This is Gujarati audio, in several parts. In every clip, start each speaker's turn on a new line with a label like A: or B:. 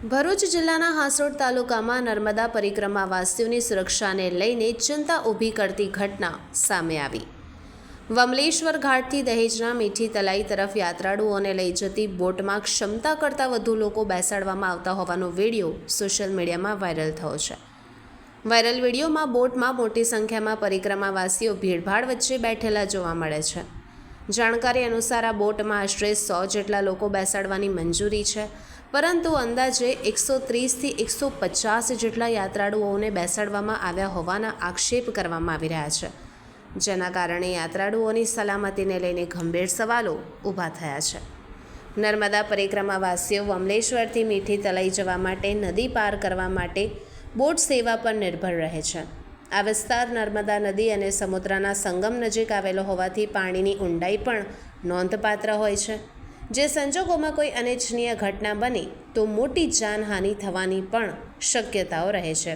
A: ભરૂચ જિલ્લાના હાસોડ તાલુકામાં નર્મદા પરિક્રમાવાસીઓની સુરક્ષાને લઈને ચિંતા ઊભી કરતી ઘટના સામે આવી। વમલેશ્વર ઘાટથી દહેજના મીઠી તલાઈ તરફ યાત્રાળુઓને લઈ જતી બોટમાં ક્ષમતા કરતાં વધુ લોકો બેસાડવામાં આવતા હોવાનો વિડીયો સોશિયલ મીડિયામાં વાયરલ થયો છે। વાયરલ વિડીયોમાં બોટમાં મોટી સંખ્યામાં પરિક્રમાવાસીઓ ભીડભાડ વચ્ચે બેઠેલા જોવા મળે છે। જાણકારી અનુસાર આ બોટમાં આશરે 100 જેટલા લોકો બેસાડવાની મંજૂરી છે, પરંતુ અંદાજે 130થી 150 જેટલા યાત્રાળુઓને બેસાડવામાં આવ્યા હોવાના આક્ષેપ કરવામાં આવી રહ્યા છે, જેના કારણે યાત્રાળુઓની સલામતીને લઈને ગંભીર સવાલો ઊભા થયા છે। નર્મદા પરિક્રમાવાસીઓ વમલેશ્વરથી મીઠી તલાઈ જવા માટે નદી પાર કરવા માટે બોટ સેવા પર નિર્ભર રહે છે। આ વિસ્તાર નર્મદા નદી અને સમુદ્રના સંગમ નજીક આવેલો હોવાથી પાણીની ઊંડાઈ પણ નોંધપાત્ર હોય છે, જે સંજોગોમાં કોઈ અનિચ્છનીય ઘટના બને તો મોટી જાનહાનિ થવાની પણ શક્યતાઓ રહે છે।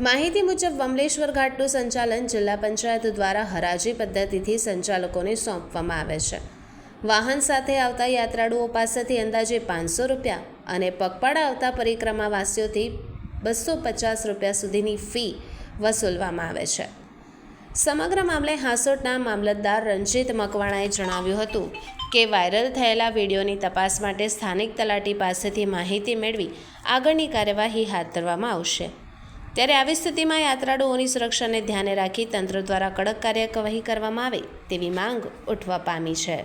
A: માહિતી મુજબ વમલેશ્વર ઘાટનું સંચાલન જિલ્લા પંચાયત દ્વારા હરાજી પદ્ધતિથી સંચાલકોને સોંપવામાં આવે છે। વાહન સાથે આવતા યાત્રાળુઓ પાસેથી અંદાજે 500 રૂપિયા અને પગપાળા આવતા પરિક્રમાવાસીઓથી 250 રૂપિયા સુધીની ફી વસૂલવામાં આવે છે। સમગ્ર મામલે હાસોડના મામલતદાર રંજીત મકવાણાએ જણાવ્યું હતું કે વાયરલ થયેલા વિડીયોની તપાસ માટે સ્થાનિક તલાટી પાસેથી માહિતી મેળવી આગળની કાર્યવાહી હાથ ધરવામાં આવશે। ત્યારે આવી સ્થિતિમાં યાત્રાળુઓની સુરક્ષાને ધ્યાને રાખી તંત્ર દ્વારા કડક કાર્યવાહી કરવામાં આવે તેવી માંગ ઉઠવા પામી છે।